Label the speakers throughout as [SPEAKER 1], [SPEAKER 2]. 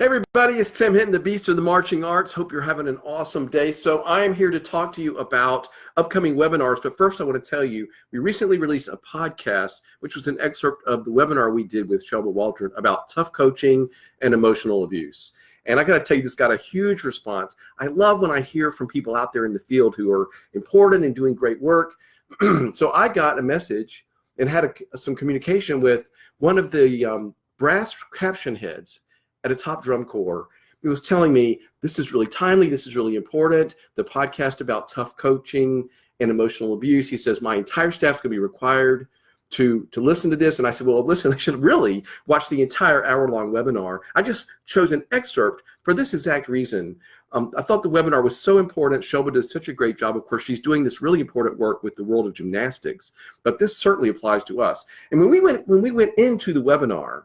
[SPEAKER 1] Hey everybody, it's Tim Hinton, the Beast of the Marching Arts. Hope you're having an awesome day. So I am here to talk to you about upcoming webinars, but first I want to tell you, we recently released a podcast, which was an excerpt of the webinar we did with Shelba Waldron about tough coaching and emotional abuse. And I got to tell you, this got a huge response. I love when I hear from people out there in the field who are important and doing great work. So I got a message and had some communication with one of the brass caption heads at a top drum corps. He was telling me, this is really timely, this is really important, the podcast about tough coaching and emotional abuse. He says, my entire staff's going to be required to listen to this. And I said, well, listen, I should really watch the entire hour-long webinar. I just chose an excerpt for this exact reason. I thought the webinar was so important. Shelba does such a great job. Of course, she's doing this really important work with the world of gymnastics, but this certainly applies to us. And when we went into the webinar,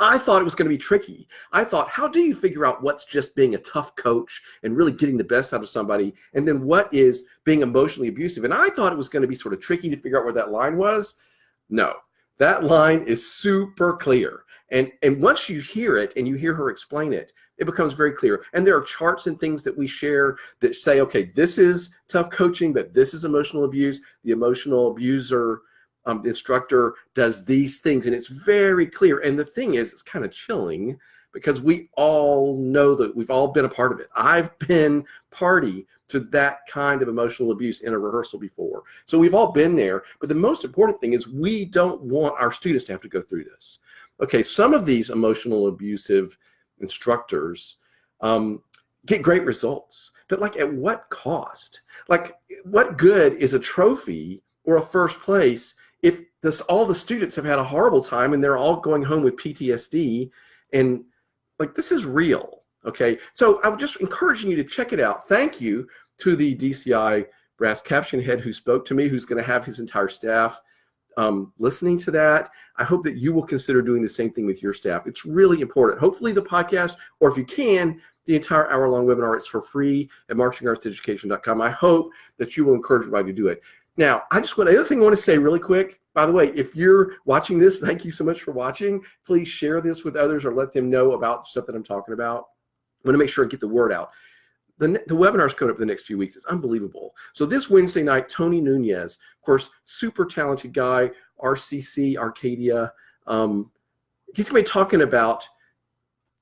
[SPEAKER 1] I thought it was going to be tricky. I thought, how do you figure out what's just being a tough coach and really getting the best out of somebody, and then what is being emotionally abusive? And I thought it was going to be sort of tricky to figure out where that line was. No, that line is super clear. And once you hear it and you hear her explain it, it becomes very clear. And there are charts and things that we share that say, okay, this is tough coaching, but this is emotional abuse. The emotional abuser instructor does these things, and it's very clear. And the thing is, it's kind of chilling because we all know that we've all been a part of it. I've been party to that kind of emotional abuse in a rehearsal before. So we've all been there. But the most important thing is we don't want our students to have to go through this. Okay, some of these emotional abusive instructors get great results, but like at what cost? Like, what good is a trophy or a first place if all the students have had a horrible time and they're all going home with PTSD? And like, this is real, okay? So I'm just encouraging you to check it out. Thank you to the DCI brass caption head who spoke to me, who's going to have his entire staff listening to that. I hope that you will consider doing the same thing with your staff. It's really important. Hopefully the podcast, or if you can, the entire hour-long webinar, it's for free at marchingartseducation.com. I hope that you will encourage everybody to do it. Now, the other thing I want to say really quick, by the way, if you're watching this, thank you so much for watching. Please share this with others or let them know about the stuff that I'm talking about. I want to make sure I get the word out. The webinar's coming up the next few weeks. It's unbelievable. So this Wednesday night, Tony Nunez, of course, super talented guy, RCC, Arcadia. He's going to be talking about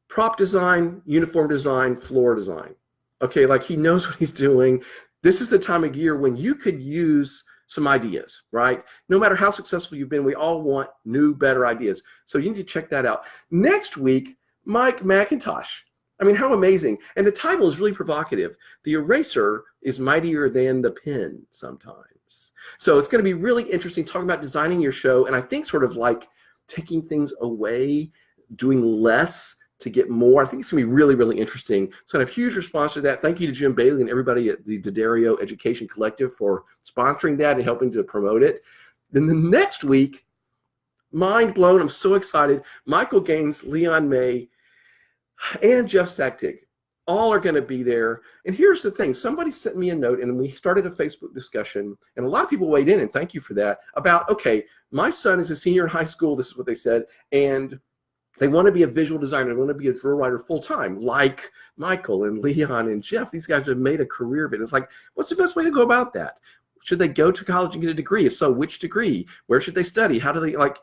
[SPEAKER 1] prop design, uniform design, floor design. Okay, like he knows what he's doing. This is the time of year when you could use some ideas, right? No matter how successful you've been, we all want new, better ideas. So you need to check that out. Next week, Mike McIntosh. I mean, how amazing. And the title is really provocative. The eraser is mightier than the pen sometimes. So it's going to be really interesting talking about designing your show. And I think sort of like taking things away, doing less to get more. I think it's going to be really, really interesting. So I have a huge response to that. Thank you to Jim Bailey and everybody at the D'Addario Education Collective for sponsoring that and helping to promote it. Then the next week, mind blown, I'm so excited. Michael Gaines, Leon May, and Jeff Sacktig all are going to be there. And here's the thing. Somebody sent me a note, and we started a Facebook discussion, and a lot of people weighed in, and thank you for that, about, okay, my son is a senior in high school, this is what they said, and they want to be a visual designer. They want to be a drill writer full-time, like Michael and Leon and Jeff. These guys have made a career of it. It's like, what's the best way to go about that? Should they go to college and get a degree? If so, which degree? Where should they study? How do they, like,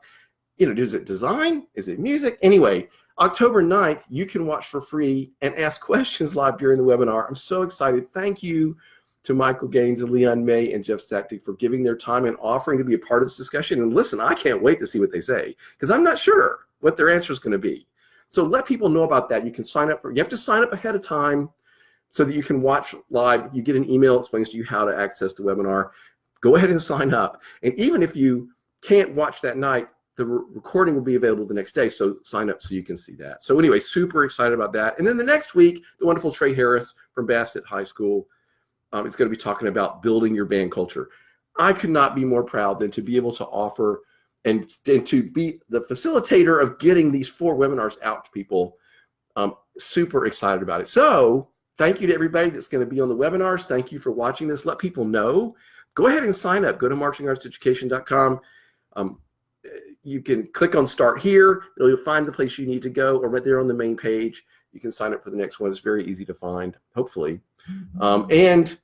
[SPEAKER 1] is it design? Is it music? Anyway, October 9th, you can watch for free and ask questions live during the webinar. I'm so excited. Thank you to Michael Gaines and Leon May and Jeff Sacktig for giving their time and offering to be a part of this discussion. And listen, I can't wait to see what they say, because I'm not sure what their answer is going to be. So let people know about that. You can sign up you have to sign up ahead of time so that you can watch live. You get an email that explains to you how to access the webinar. Go ahead and sign up. And even if you can't watch that night, the recording will be available the next day, so sign up so you can see that. So anyway, super excited about that. And then the next week, the wonderful Trey Harris from Bassett High School is going to be talking about building your band culture. I could not be more proud than to be able to offer and to be the facilitator of getting these 4 webinars out to people. Super excited about it. So thank you to everybody that's going to be on the webinars. Thank you for watching this. Let people know. Go ahead and sign up. Go to marchingartseducation.com. you can click on Start Here. You'll find the place you need to go, or right there on the main page, you can sign up for the next one. It's very easy to find, hopefully. And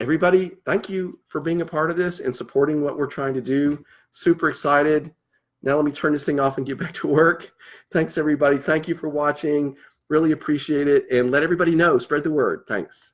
[SPEAKER 1] everybody, thank you for being a part of this and supporting what we're trying to do. Super excited. Now let me turn this thing off and get back to work. Thanks, everybody. Thank you for watching. Really appreciate it. And let everybody know. Spread the word. Thanks.